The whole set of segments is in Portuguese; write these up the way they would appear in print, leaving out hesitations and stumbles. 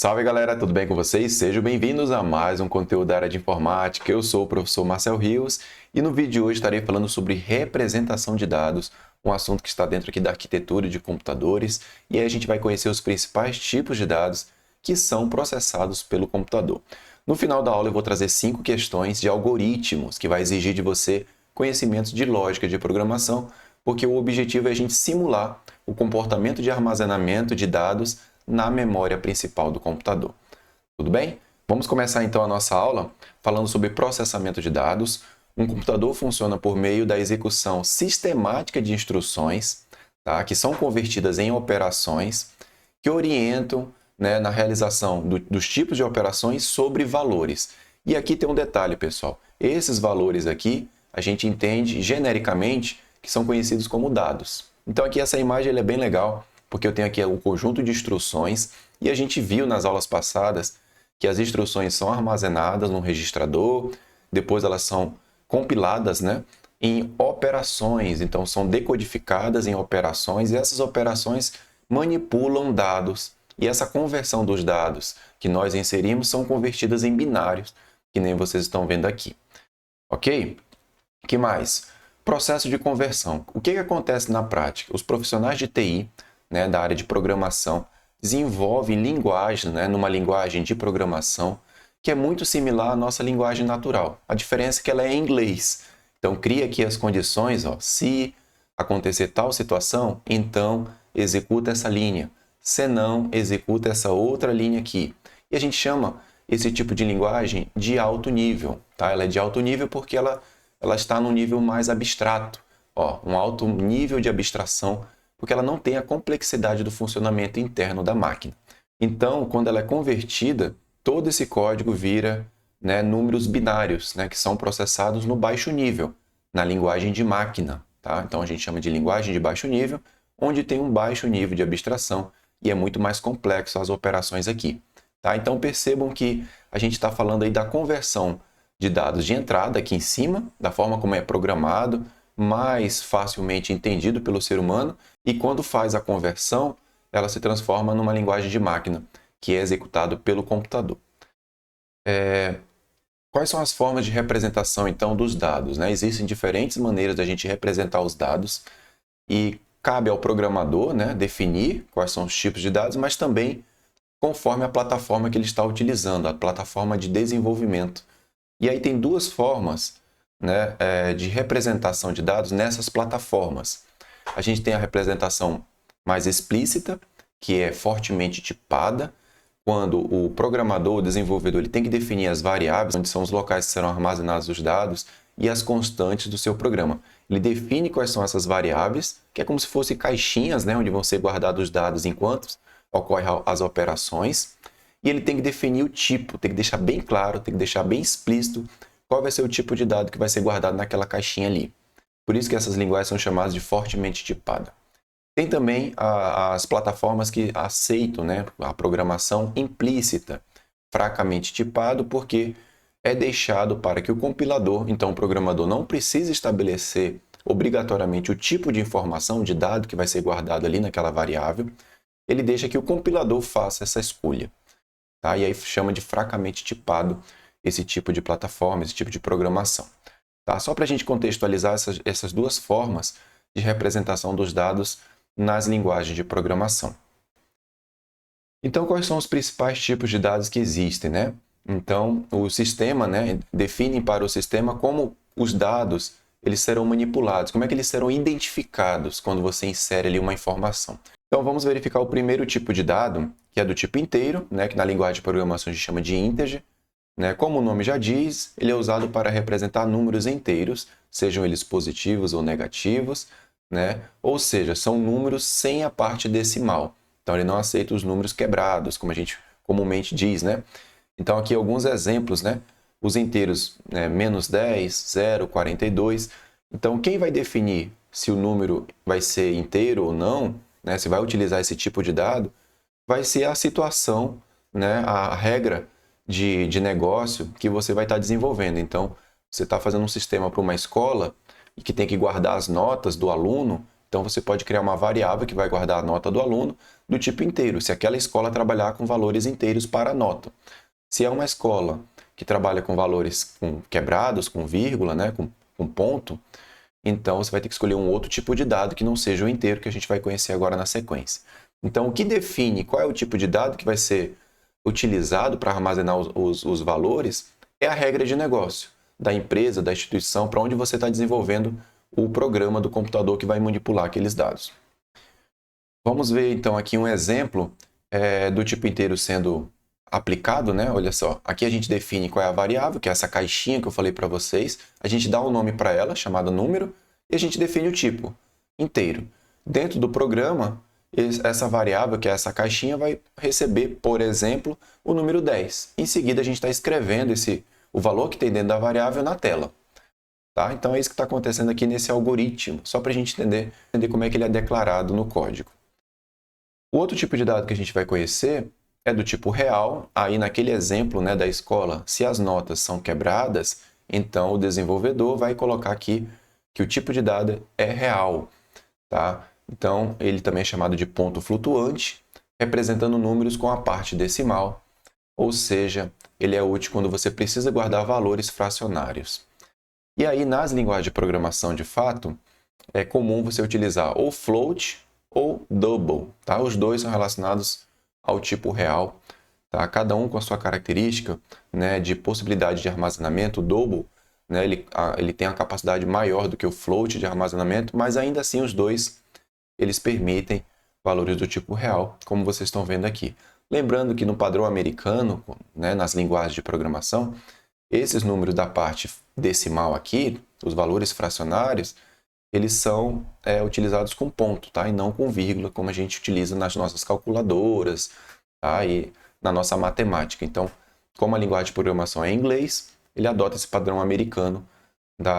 Salve galera, tudo bem com vocês? Sejam bem-vindos a mais um conteúdo da área de informática. Eu sou o professor Marcel Rios e no vídeo de hoje estarei falando sobre representação de dados, um assunto que está dentro aqui da arquitetura de computadores, e aí a gente vai conhecer os principais tipos de dados que são processados pelo computador. No final da aula eu vou trazer 5 questões de algoritmos que vai exigir de você conhecimentos de lógica de programação, porque o objetivo é a gente simular o comportamento de armazenamento de dados na memória principal do computador. Tudo bem? Vamos começar então a nossa aula falando sobre processamento de dados. Um computador funciona por meio da execução sistemática de instruções, tá? Que são convertidas em operações que orientam, né, na realização dos tipos de operações sobre valores. E aqui tem um detalhe, pessoal. Esses valores aqui a gente entende genericamente que são conhecidos como dados. Então aqui essa imagem ela é bem legal, porque eu tenho aqui um conjunto de instruções e a gente viu nas aulas passadas que as instruções são armazenadas num registrador, depois elas são compiladas, né, em operações, então são decodificadas em operações e essas operações manipulam dados e essa conversão dos dados que nós inserimos são convertidas em binários, que nem vocês estão vendo aqui. Ok? O que mais? Processo de conversão. O que acontece na prática? Os profissionais de TI, né, da área de programação, desenvolvem linguagem, né, numa linguagem de programação que é muito similar à nossa linguagem natural. A diferença é que ela é em inglês. Então, cria aqui as condições, ó, se acontecer tal situação, então executa essa linha. Se não, executa essa outra linha aqui. E a gente chama esse tipo de linguagem de alto nível. Tá? Ela é de alto nível porque ela está num nível mais abstrato. Ó, um alto nível de abstração, porque ela não tem a complexidade do funcionamento interno da máquina. Então, quando ela é convertida, todo esse código vira, né, números binários, né, que são processados no baixo nível, na linguagem de máquina. Tá? Então, a gente chama de linguagem de baixo nível, onde tem um baixo nível de abstração e é muito mais complexo as operações aqui. Tá? Então, percebam que a gente está falando aí da conversão de dados de entrada aqui em cima, da forma como é programado, mais facilmente entendido pelo ser humano, e quando faz a conversão, ela se transforma numa linguagem de máquina, que é executado pelo computador. Quais são as formas de representação, então, dos dados? Né? Existem diferentes maneiras de a gente representar os dados, e cabe ao programador, né, definir quais são os tipos de dados, mas também conforme a plataforma que ele está utilizando, a plataforma de desenvolvimento. E aí tem duas formas, né, de representação de dados nessas plataformas. A gente tem a representação mais explícita, que é fortemente tipada, quando o programador, o desenvolvedor, ele tem que definir as variáveis, onde são os locais que serão armazenados os dados, e as constantes do seu programa. Ele define quais são essas variáveis, que é como se fossem caixinhas, né, onde vão ser guardados os dados enquanto ocorrem as operações. E ele tem que definir o tipo, tem que deixar bem claro, tem que deixar bem explícito qual vai ser o tipo de dado que vai ser guardado naquela caixinha ali. Por isso que essas linguagens são chamadas de fortemente tipada. Tem também as plataformas que aceitam, né, a programação implícita, fracamente tipado, porque é deixado para que o compilador, então o programador não precisa estabelecer obrigatoriamente o tipo de informação, de dado que vai ser guardado ali naquela variável, ele deixa que o compilador faça essa escolha. Tá? E aí chama de fracamente tipado esse tipo de plataforma, esse tipo de programação. Tá? Só para a gente contextualizar essas duas formas de representação dos dados nas linguagens de programação. Então, quais são os principais tipos de dados que existem, né? Então, o sistema, né, define para o sistema como os dados eles serão manipulados, como é que eles serão identificados quando você insere ali uma informação. Então, vamos verificar o primeiro tipo de dado, que é do tipo inteiro, né, que na linguagem de programação a gente chama de integer. Né? Como o nome já diz, ele é usado para representar números inteiros, sejam eles positivos ou negativos, né? Ou seja, são números sem a parte decimal. Então, ele não aceita os números quebrados, como a gente comumente diz, né? Então, aqui alguns exemplos, né? Os inteiros, né? -10, 0, 42. Então, quem vai definir se o número vai ser inteiro ou não, né? Se vai utilizar esse tipo de dado, vai ser a situação, né? A regra de negócio que você vai estar desenvolvendo. Então, você está fazendo um sistema para uma escola e que tem que guardar as notas do aluno, Então, você pode criar uma variável que vai guardar a nota do aluno do tipo inteiro, se aquela escola trabalhar com valores inteiros para a nota. Se é uma escola que trabalha com valores quebrados, com vírgula, né, com ponto, então você vai ter que escolher um outro tipo de dado que não seja o inteiro, que a gente vai conhecer agora na sequência. Então, o que define qual é o tipo de dado que vai ser utilizado para armazenar os valores é a regra de negócio da empresa, da instituição, para onde você está desenvolvendo o programa do computador que vai manipular aqueles dados. Vamos ver então aqui um exemplo do tipo inteiro sendo aplicado, né? Olha só, aqui a gente define qual é a variável, que é essa caixinha que eu falei para vocês. A gente dá um nome para ela, chamada número, e a gente define o tipo inteiro. Dentro do programa, essa variável, que é essa caixinha, vai receber, por exemplo, o número 10. Em seguida, a gente está escrevendo o valor que tem dentro da variável na tela. Tá? Então, é isso que está acontecendo aqui nesse algoritmo, só para a gente entender como é que ele é declarado no código. O outro tipo de dado que a gente vai conhecer é do tipo real. Aí, naquele exemplo, né, da escola, se as notas são quebradas, então o desenvolvedor vai colocar aqui que o tipo de dado é real. Tá? Então, ele também é chamado de ponto flutuante, representando números com a parte decimal, ou seja, ele é útil quando você precisa guardar valores fracionários. E aí, nas linguagens de programação, de fato, é comum você utilizar ou float ou double. Tá? Os dois são relacionados ao tipo real, tá? Cada um com a sua característica, né, de possibilidade de armazenamento. O double, né, ele tem a capacidade maior do que o float de armazenamento, mas ainda assim os dois eles permitem valores do tipo real, como vocês estão vendo aqui. Lembrando que no padrão americano, né, nas linguagens de programação, esses números da parte decimal aqui, os valores fracionários, eles são utilizados com ponto, tá? E não com vírgula, como a gente utiliza nas nossas calculadoras, tá? E na nossa matemática. Então, como a linguagem de programação é em inglês, ele adota esse padrão americano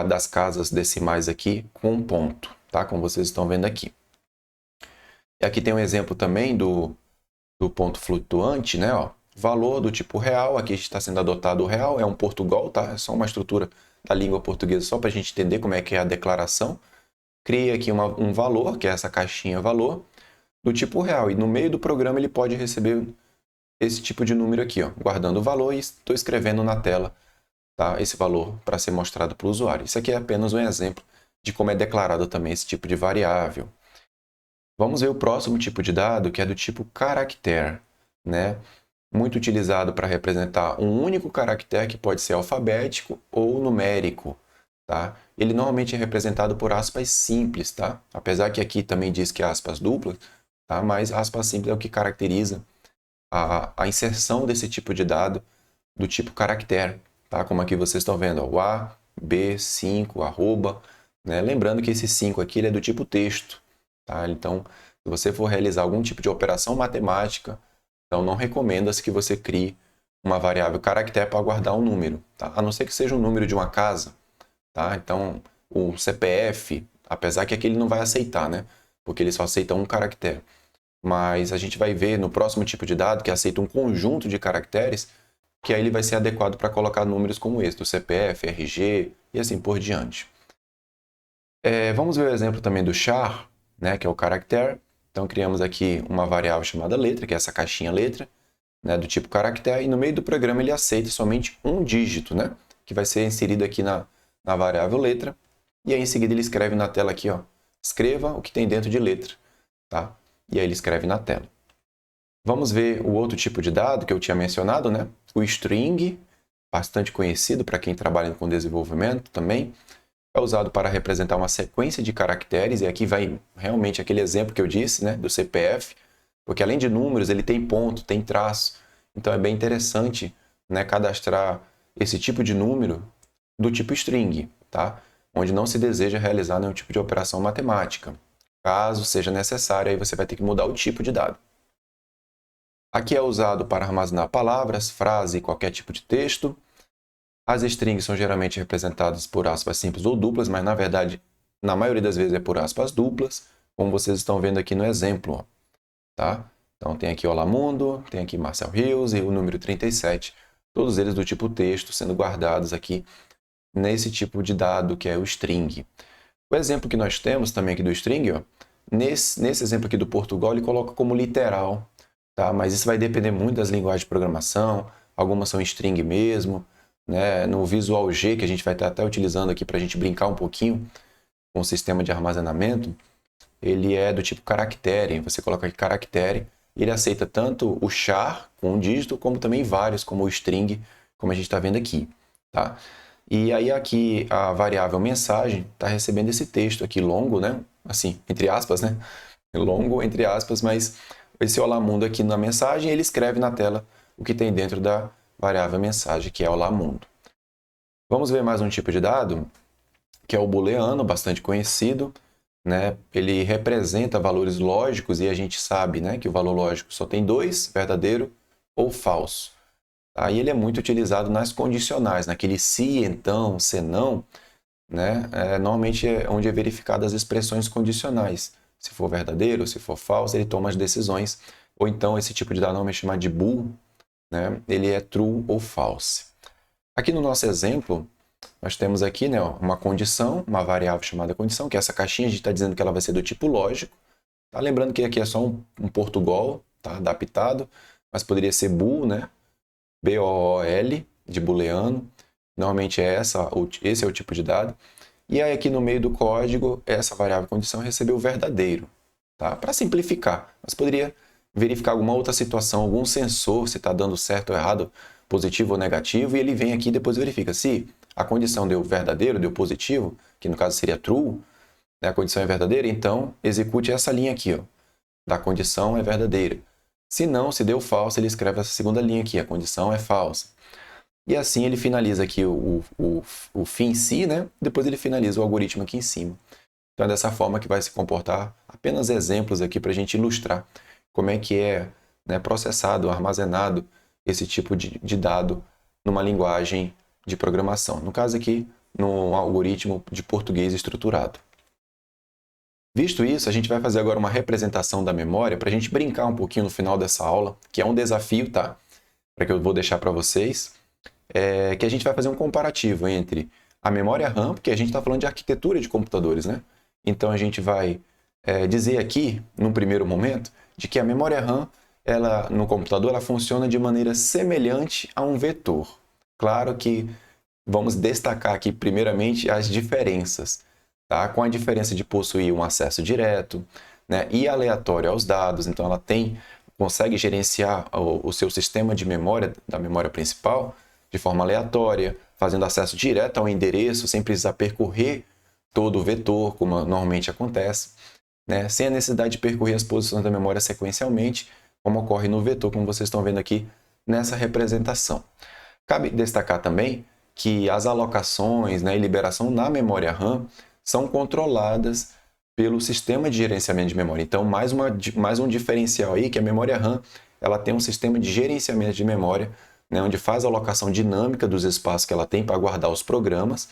das casas decimais aqui com ponto, tá? Como vocês estão vendo aqui. E aqui tem um exemplo também do ponto flutuante, né? Ó, valor do tipo real, aqui está sendo adotado o real, é um Portugal, tá? É só uma estrutura da língua portuguesa, só para a gente entender como é que é a declaração. Cria aqui um valor, que é essa caixinha valor, do tipo real. E no meio do programa ele pode receber esse tipo de número aqui, ó, guardando o valor, e estou escrevendo na tela, tá, esse valor para ser mostrado para o usuário. Isso aqui é apenas um exemplo de como é declarado também esse tipo de variável. Vamos ver o próximo tipo de dado, que é do tipo caractere, né? Muito utilizado para representar um único caractere que pode ser alfabético ou numérico. Tá? Ele normalmente é representado por aspas simples, tá? Apesar que aqui também diz que é aspas duplas, tá? Mas aspas simples é o que caracteriza a inserção desse tipo de dado do tipo caractere, tá? Como aqui vocês estão vendo, ó, o A, B, 5, arroba, né? Lembrando que esse 5 aqui ele é do tipo texto, tá? Então, se você for realizar algum tipo de operação matemática, então não recomenda-se que você crie uma variável caractere para guardar um número, tá? A não ser que seja um número de uma casa. Tá? Então, o CPF, apesar que aqui ele não vai aceitar, né? Porque ele só aceita um caractere. Mas a gente vai ver no próximo tipo de dado que aceita um conjunto de caracteres, que aí ele vai ser adequado para colocar números como esse, do CPF, RG e assim por diante. Vamos ver o exemplo também do char, né? Que é o caractere. Então, criamos aqui uma variável chamada letra, que é essa caixinha letra, né? Do tipo caractere, e no meio do programa ele aceita somente um dígito, né? Que vai ser inserido aqui na variável letra, e aí em seguida ele escreve na tela aqui, ó, escreva o que tem dentro de letra, tá? E aí ele escreve na tela. Vamos ver o outro tipo de dado que eu tinha mencionado, né? O string, bastante conhecido para quem trabalha com desenvolvimento também, é usado para representar uma sequência de caracteres, e aqui vai realmente aquele exemplo que eu disse, né, do CPF, porque além de números, ele tem ponto, tem traço, então é bem interessante, né, cadastrar esse tipo de número do tipo string, tá? Onde não se deseja realizar nenhum tipo de operação matemática. Caso seja necessário, aí você vai ter que mudar o tipo de dado. Aqui é usado para armazenar palavras, frase e qualquer tipo de texto. As strings são geralmente representadas por aspas simples ou duplas, mas na verdade, na maioria das vezes é por aspas duplas, como vocês estão vendo aqui no exemplo, ó, tá? Então tem aqui Olá Mundo, tem aqui Marcel Rios e o número 37, todos eles do tipo texto, sendo guardados aqui nesse tipo de dado que é o string. O exemplo que nós temos também aqui do string, ó, nesse exemplo aqui do Portugal, ele coloca como literal, tá? Mas isso vai depender muito das linguagens de programação, algumas são string mesmo, né? No Visual G, que a gente vai estar até utilizando aqui para a gente brincar um pouquinho com o sistema de armazenamento, ele é do tipo caractere, você coloca aqui caractere, ele aceita tanto o char com um dígito, como também vários, como o string, como a gente está vendo aqui, tá? E aí aqui a variável mensagem está recebendo esse texto aqui longo, né? Assim, entre aspas, né? Longo, entre aspas, mas esse olá mundo aqui na mensagem, ele escreve na tela o que tem dentro da variável mensagem, que é olá mundo. Vamos ver mais um tipo de dado, que é o booleano, bastante conhecido, né? Ele representa valores lógicos e a gente sabe, né, que o valor lógico só tem dois, verdadeiro ou falso. Aí ele é muito utilizado nas condicionais, naquele se, então, se não, né? Normalmente é onde é verificado as expressões condicionais. Se for verdadeiro, se for falso, ele toma as decisões. Ou então esse tipo de dado normalmente é chamado de bool, né? Ele é true ou false. Aqui no nosso exemplo, nós temos aqui, né, uma condição, uma variável chamada condição, que é essa caixinha, a gente está dizendo que ela vai ser do tipo lógico. Tá? Lembrando que aqui é só um Portugal, tá? Adaptado, mas poderia ser bool, né? B-O-O-L, de booleano. Normalmente esse é o tipo de dado. E aí aqui no meio do código, essa variável condição recebeu o verdadeiro. Tá? Para simplificar, mas poderia verificar alguma outra situação, algum sensor, se está dando certo ou errado, positivo ou negativo, e ele vem aqui e depois verifica se a condição deu verdadeiro, deu positivo, que no caso seria true, né? A condição é verdadeira, então execute essa linha aqui, ó, da condição é verdadeira. Se não, se deu falso, ele escreve essa segunda linha aqui, a condição é falsa. E assim ele finaliza aqui o fim em si, né? Depois ele finaliza o algoritmo aqui em cima. Então é dessa forma que vai se comportar. Apenas exemplos aqui para a gente ilustrar como é que é, né, processado, armazenado esse tipo de dado numa linguagem de programação. No caso aqui, num algoritmo de português estruturado. Visto isso, a gente vai fazer agora uma representação da memória para a gente brincar um pouquinho no final dessa aula, que é um desafio, tá? Para que eu vou deixar para vocês, que a gente vai fazer um comparativo entre a memória RAM, porque a gente está falando de arquitetura de computadores, né? Então a gente vai dizer aqui, num primeiro momento, de que a memória RAM, ela, no computador, ela funciona de maneira semelhante a um vetor. Claro que vamos destacar aqui, primeiramente, as diferenças, tá? Com a diferença de possuir um acesso direto, né, e aleatório aos dados, então ela consegue gerenciar o seu sistema de memória, da memória principal, de forma aleatória, fazendo acesso direto ao endereço, sem precisar percorrer todo o vetor, como normalmente acontece, né, sem a necessidade de percorrer as posições da memória sequencialmente, como ocorre no vetor, como vocês estão vendo aqui nessa representação. Cabe destacar também que as alocações, né, e liberação na memória RAM são controladas pelo sistema de gerenciamento de memória. Então, mais um diferencial aí, que a memória RAM ela tem um sistema de gerenciamento de memória, né, onde faz a alocação dinâmica dos espaços que ela tem para guardar os programas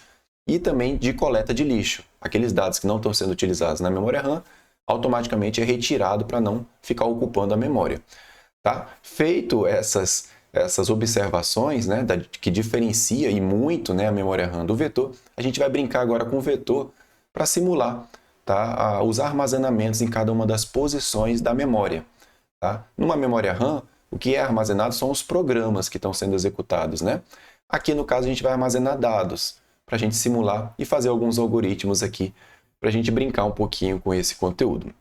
e também de coleta de lixo. Aqueles dados que não estão sendo utilizados na memória RAM, automaticamente é retirado para não ficar ocupando a memória. Tá? Feito essas observações, né, que diferencia e muito, né, a memória RAM do vetor, a gente vai brincar agora com o vetor para simular, tá, os armazenamentos em cada uma das posições da memória. Tá? Numa memória RAM, o que é armazenado são os programas que estão sendo executados. Né? Aqui, no caso, a gente vai armazenar dados para a gente simular e fazer alguns algoritmos aqui para a gente brincar um pouquinho com esse conteúdo.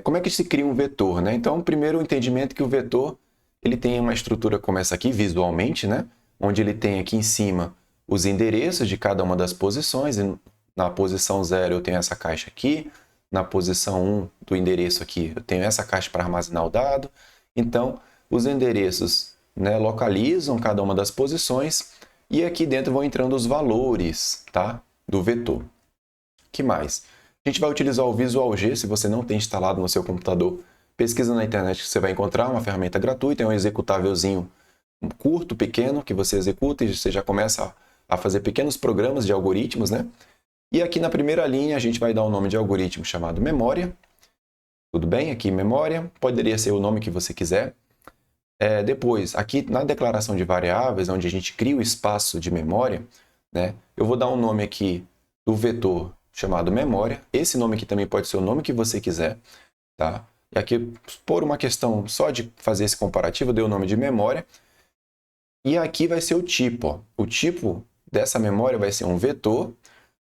Como é que se cria um vetor? Né? Então, primeiro, o entendimento que o vetor ele tem uma estrutura como essa aqui, visualmente, né? Onde ele tem aqui em cima os endereços de cada uma das posições. Na posição 0 eu tenho essa caixa aqui, na posição 1 do endereço aqui eu tenho essa caixa para armazenar o dado. Então, os endereços, né, localizam cada uma das posições e aqui dentro vão entrando os valores, tá, do vetor. Que mais? A gente vai utilizar o Visual G, se você não tem instalado no seu computador, pesquisa na internet que você vai encontrar uma ferramenta gratuita, é um executávelzinho curto, pequeno, que você executa e você já começa a fazer pequenos programas de algoritmos, né? E aqui na primeira linha a gente vai dar um nome de algoritmo chamado memória. Tudo bem? Aqui memória, poderia ser o nome que você quiser. Depois, aqui na declaração de variáveis, onde a gente cria o espaço de memória, né? Eu vou dar um nome aqui do vetor chamado memória. Esse nome aqui também pode ser o nome que você quiser, tá? E aqui, por uma questão só de fazer esse comparativo, eu dei o nome de memória. E aqui vai ser o tipo, ó. O tipo dessa memória vai ser um vetor,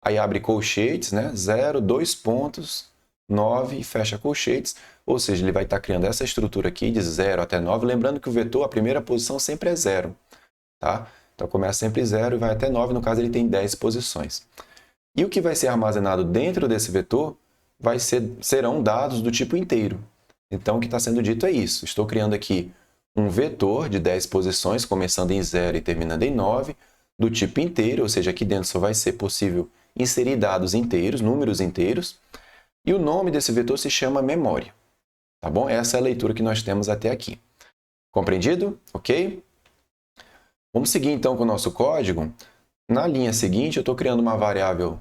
aí abre colchetes, né? 0, 2 pontos, 9 e fecha colchetes. Ou seja, ele vai estar criando essa estrutura aqui de 0 até 9. Lembrando que o vetor, a primeira posição sempre é 0, tá? Então começa sempre 0 e vai até 9, no caso ele tem 10 posições. E o que vai ser armazenado dentro desse vetor serão dados do tipo inteiro. Então o que está sendo dito é isso. Estou criando aqui um vetor de 10 posições, começando em 0 e terminando em 9, do tipo inteiro, ou seja, aqui dentro só vai ser possível inserir dados inteiros, números inteiros, e o nome desse vetor se chama memória. Tá bom? Essa é a leitura que nós temos até aqui. Compreendido? Ok? Vamos seguir então com o nosso código. Na linha seguinte, eu estou criando uma variável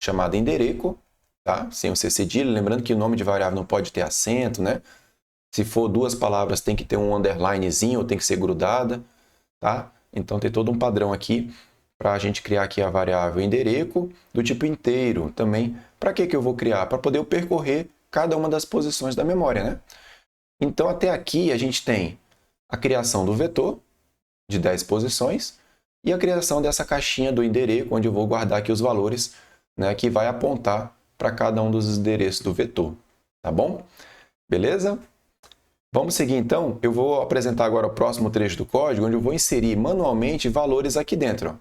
chamada endereço, tá? Sem o C cedilha, lembrando que o nome de variável não pode ter acento, né? Se for duas palavras, tem que ter um underlinezinho ou tem que ser grudada, tá? Então, tem todo um padrão aqui para a gente criar aqui a variável endereço do tipo inteiro também. Para que eu vou criar? Para poder eu percorrer cada uma das posições da memória, né? Então, até aqui a gente tem a criação do vetor de 10 posições e a criação dessa caixinha do endereço, onde eu vou guardar aqui os valores, né, que vai apontar para cada um dos endereços do vetor. Tá bom? Beleza? Vamos seguir então, eu vou apresentar agora o próximo trecho do código, onde eu vou inserir manualmente valores aqui dentro.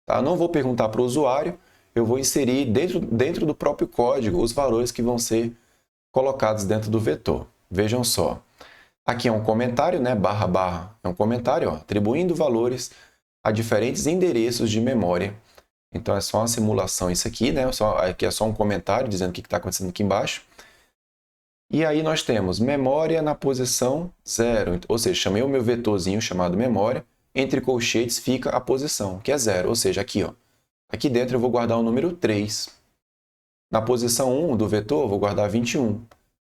Tá? Eu não vou perguntar para o usuário, eu vou inserir dentro do próprio código os valores que vão ser colocados dentro do vetor. Vejam só, aqui é um comentário, né? Barra, barra, é um comentário, ó, atribuindo valores a diferentes endereços de memória. Então é só uma simulação isso aqui, né? Aqui é só um comentário dizendo o que está acontecendo aqui embaixo. E aí nós temos memória na posição 0, ou seja, chamei o meu vetorzinho chamado memória, entre colchetes fica a posição, que é 0, ou seja, aqui, ó. Aqui dentro eu vou guardar o número 3. Na posição 1 do vetor, eu vou guardar 21.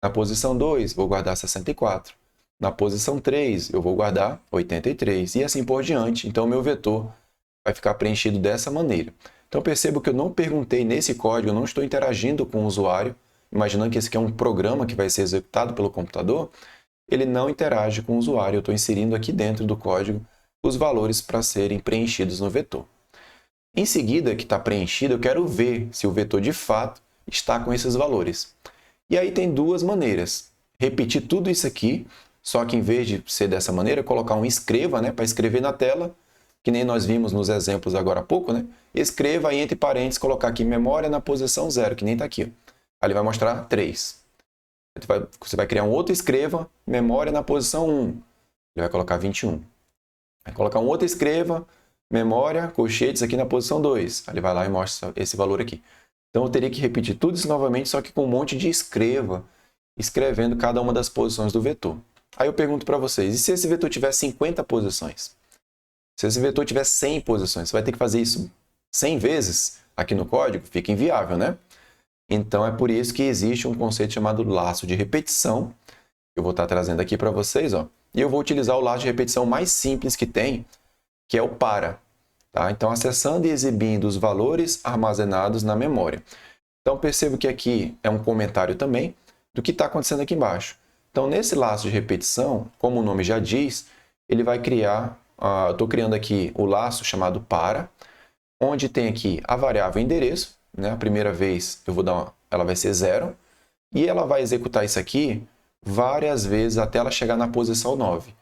Na posição 2, vou guardar 64. Na posição 3, eu vou guardar 83. E assim por diante. Então, o meu vetor vai ficar preenchido dessa maneira. Então, percebo que eu não perguntei nesse código, eu não estou interagindo com o usuário, imaginando que esse aqui é um programa que vai ser executado pelo computador, ele não interage com o usuário. Eu estou inserindo aqui dentro do código os valores para serem preenchidos no vetor. Em seguida, que está preenchido, eu quero ver se o vetor de fato está com esses valores. E aí tem duas maneiras. Repetir tudo isso aqui, só que em vez de ser dessa maneira, colocar um escreva, né, para escrever na tela, que nem nós vimos nos exemplos agora há pouco, né? Escreva aí entre parênteses, colocar aqui memória na posição 0, que nem está aqui. Ó. Aí ele vai mostrar 3. Você vai criar um outro escreva, memória na posição 1. Ele vai colocar 21. Vai colocar um outro escreva, memória, colchetes aqui na posição 2. Aí ele vai lá e mostra esse valor aqui. Então eu teria que repetir tudo isso novamente, só que com um monte de escreva, escrevendo cada uma das posições do vetor. Aí eu pergunto para vocês, e se esse vetor tiver 50 posições? Se esse vetor tiver 100 posições, você vai ter que fazer isso 100 vezes aqui no código? Fica inviável, né? Então, é por isso que existe um conceito chamado laço de repetição. Eu vou estar trazendo aqui para vocês, ó. E eu vou utilizar o laço de repetição mais simples que tem, que é o para. Tá? Então, acessando e exibindo os valores armazenados na memória. Então, percebo que aqui é um comentário também do que está acontecendo aqui embaixo. Então, nesse laço de repetição, como o nome já diz, ele vai criar, eu estou criando aqui o laço chamado para, onde tem aqui a variável endereço, né? A primeira vez eu vou ela vai ser 0, e ela vai executar isso aqui várias vezes até ela chegar na posição 9.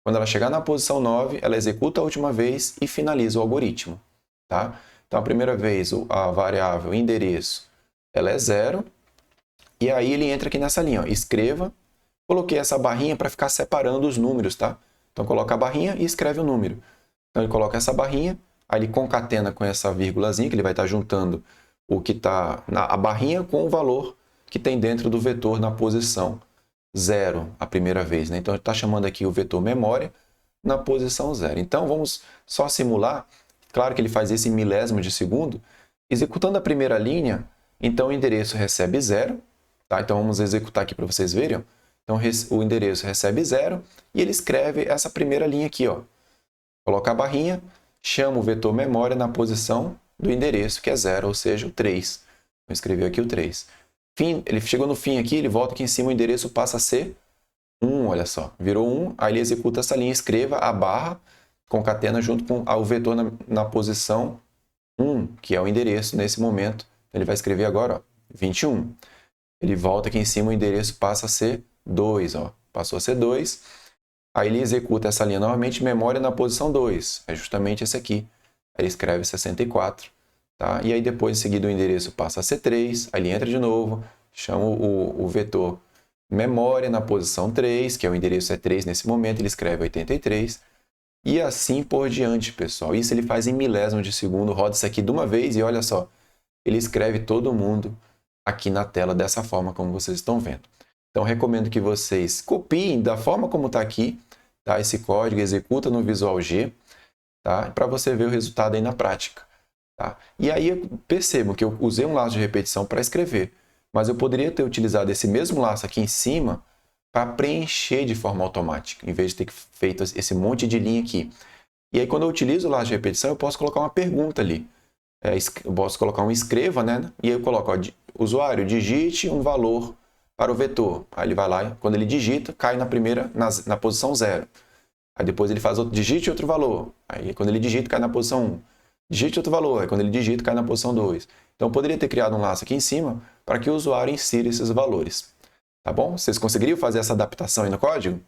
Quando ela chegar na posição 9, ela executa a última vez e finaliza o algoritmo. Tá? Então, a primeira vez, a variável endereço ela é 0, e aí ele entra aqui nessa linha, ó, escreva. Coloquei essa barrinha para ficar separando os números, tá? Então, coloca a barrinha e escreve o número. Então, ele coloca essa barrinha, aí ele concatena com essa vírgulazinha, que ele vai estar juntando o que está a barrinha com o valor que tem dentro do vetor na posição 0 a primeira vez. Né? Então, ele está chamando aqui o vetor memória na posição 0. Então, vamos só simular. Claro que ele faz isso em milésimo de segundo. Executando a primeira linha, então o endereço recebe 0. Tá? Então, vamos executar aqui para vocês verem. Ó. Então, o endereço recebe 0 e ele escreve essa primeira linha aqui. Ó. Coloca a barrinha, chama o vetor memória na posição do endereço, que é 0, ou seja, o 3. Vou escrever aqui o 3. Fim, ele chegou no fim aqui, ele volta aqui em cima, o endereço passa a ser 1, olha só. Virou 1, aí ele executa essa linha, escreva a barra, concatena junto com o vetor na posição 1, que é o endereço nesse momento. Ele vai escrever agora, ó, 21. Ele volta aqui em cima, o endereço passa a ser 2, ó. Passou a ser 2. Aí ele executa essa linha novamente, memória na posição 2. É justamente esse aqui. Aí ele escreve 64. Tá? E aí depois, em seguida, o endereço passa a ser 3. Aí ele entra de novo, chama o vetor memória na posição 3, que é o endereço é 3 nesse momento, ele escreve 83. E assim por diante, pessoal. Isso ele faz em milésimos de segundo, roda isso aqui de uma vez e olha só. Ele escreve todo mundo aqui na tela dessa forma como vocês estão vendo. Então, recomendo que vocês copiem da forma como está aqui, tá? Esse código, executa no Visual G, tá? Para você ver o resultado aí na prática. Tá? E aí, percebam que eu usei um laço de repetição para escrever, mas eu poderia ter utilizado esse mesmo laço aqui em cima para preencher de forma automática, em vez de ter feito esse monte de linha aqui. E aí, quando eu utilizo o laço de repetição, eu posso colocar uma pergunta ali. Eu posso colocar um escreva, né? E aí eu coloco, ó, usuário, digite um valor para o vetor. Aí ele vai lá, quando ele digita, cai na posição 0. Aí depois ele faz digite outro valor. Aí quando ele digita, cai na posição 1. Digite outro valor. Aí quando ele digita, cai na posição 2. Então eu poderia ter criado um laço aqui em cima para que o usuário insira esses valores. Tá bom? Vocês conseguiriam fazer essa adaptação aí no código?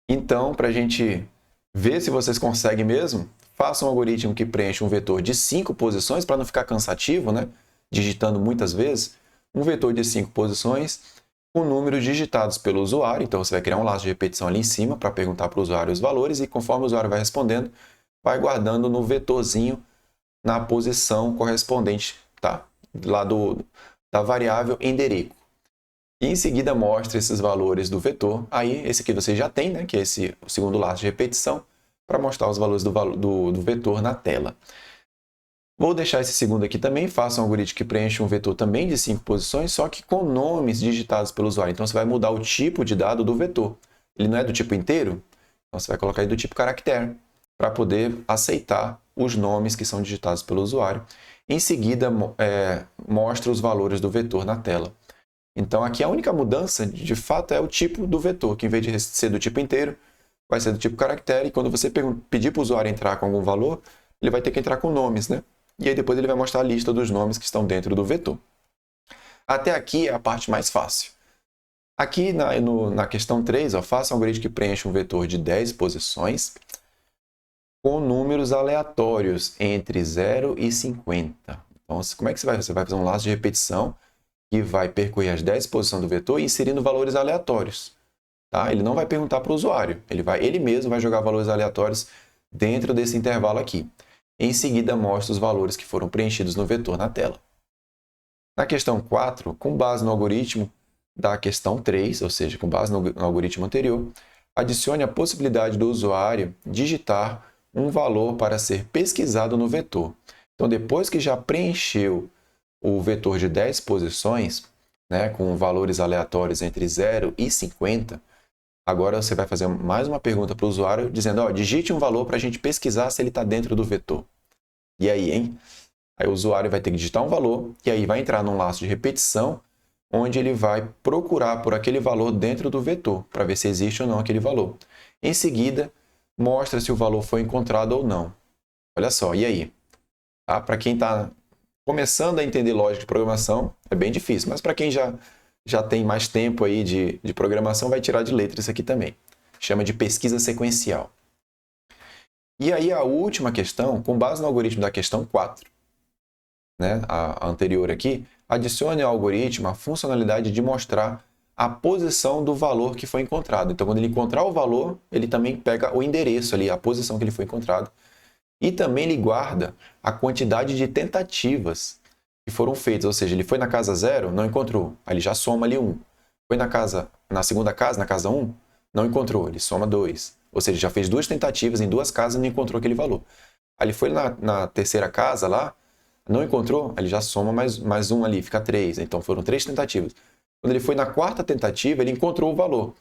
Então, para a gente ver se vocês conseguem mesmo, faça um algoritmo que preencha um vetor de 5 posições para não ficar cansativo, né? Digitando muitas vezes. Um vetor de 5 posições com números digitados pelo usuário. Então, você vai criar um laço de repetição ali em cima para perguntar para o usuário os valores e conforme o usuário vai respondendo, vai guardando no vetorzinho na posição correspondente, tá? Lá da variável endereço. E em seguida mostra esses valores do vetor. Aí, esse aqui você já tem, né? Que é o segundo laço de repetição, para mostrar os valores do vetor na tela. Vou deixar esse segundo aqui também, faça um algoritmo que preencha um vetor também de 5 posições, só que com nomes digitados pelo usuário. Então, você vai mudar o tipo de dado do vetor. Ele não é do tipo inteiro, então você vai colocar aí do tipo caractere, para poder aceitar os nomes que são digitados pelo usuário. Em seguida, mostra os valores do vetor na tela. Então, aqui a única mudança, de fato, é o tipo do vetor, que em vez de ser do tipo inteiro, vai ser do tipo caractere. E quando você pedir para o usuário entrar com algum valor, ele vai ter que entrar com nomes, né? E aí depois ele vai mostrar a lista dos nomes que estão dentro do vetor. Até aqui é a parte mais fácil. Aqui na questão 3, ó, faça um algoritmo que preencha um vetor de 10 posições com números aleatórios entre 0 e 50. Então, como é que você vai? Você vai fazer um laço de repetição que vai percorrer as 10 posições do vetor e inserindo valores aleatórios. Tá? Ele não vai perguntar para o usuário, ele mesmo vai jogar valores aleatórios dentro desse intervalo aqui. Em seguida, mostra os valores que foram preenchidos no vetor na tela. Na questão 4, com base no algoritmo da questão 3, ou seja, com base no algoritmo anterior, adicione a possibilidade do usuário digitar um valor para ser pesquisado no vetor. Então, depois que já preencheu o vetor de 10 posições, né, com valores aleatórios entre 0 e 50, agora você vai fazer mais uma pergunta para o usuário, dizendo, ó, digite um valor para a gente pesquisar se ele está dentro do vetor. E aí, hein? Aí o usuário vai ter que digitar um valor, e aí vai entrar num laço de repetição, onde ele vai procurar por aquele valor dentro do vetor, para ver se existe ou não aquele valor. Em seguida, mostra se o valor foi encontrado ou não. Olha só, e aí? Tá? Para quem está começando a entender lógica de programação, é bem difícil, mas para quem já tem mais tempo aí de programação, vai tirar de letra isso aqui também. Chama de pesquisa sequencial. E aí a última questão, com base no algoritmo da questão 4, né, a anterior aqui, adicione ao algoritmo a funcionalidade de mostrar a posição do valor que foi encontrado. Então, quando ele encontrar o valor, ele também pega o endereço ali, a posição que ele foi encontrado. E também ele guarda a quantidade de tentativas que foram feitas. Ou seja, ele foi na casa 0, não encontrou. Aí ele já soma ali 1. Foi na segunda casa, na casa 1, não encontrou. Ele soma 2. Ou seja, já fez 2 tentativas em 2 casas e não encontrou aquele valor. Aí ele foi na terceira casa lá, não encontrou, aí ele já soma mais 1 ali, fica 3. Então foram 3 tentativas. Quando ele foi na quarta tentativa, ele encontrou o valor.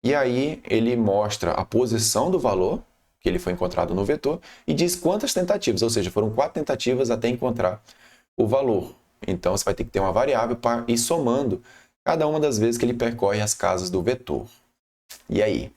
E aí ele mostra a posição do valor, que ele foi encontrado no vetor, e diz quantas tentativas, ou seja, foram 4 tentativas até encontrar o valor. Então, você vai ter que ter uma variável para ir somando cada uma das vezes que ele percorre as casas do vetor. E aí?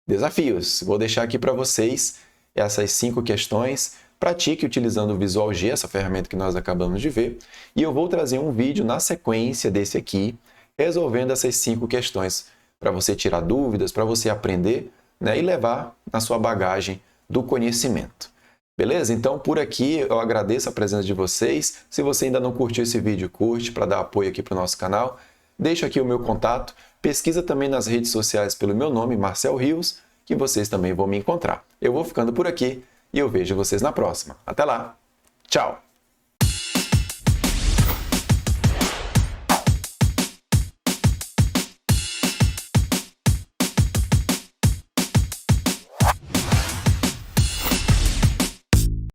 Desafios. Vou deixar aqui para vocês essas 5 questões. Pratique utilizando o Visual G, essa ferramenta que nós acabamos de ver. E eu vou trazer um vídeo na sequência desse aqui, resolvendo essas 5 questões, para você tirar dúvidas, para você aprender, né, e levar na sua bagagem do conhecimento. Beleza? Então, por aqui, eu agradeço a presença de vocês. Se você ainda não curtiu esse vídeo, curte para dar apoio aqui para o nosso canal. Deixa aqui o meu contato. Pesquisa também nas redes sociais pelo meu nome, Marcel Rios, que vocês também vão me encontrar. Eu vou ficando por aqui e eu vejo vocês na próxima. Até lá! Tchau!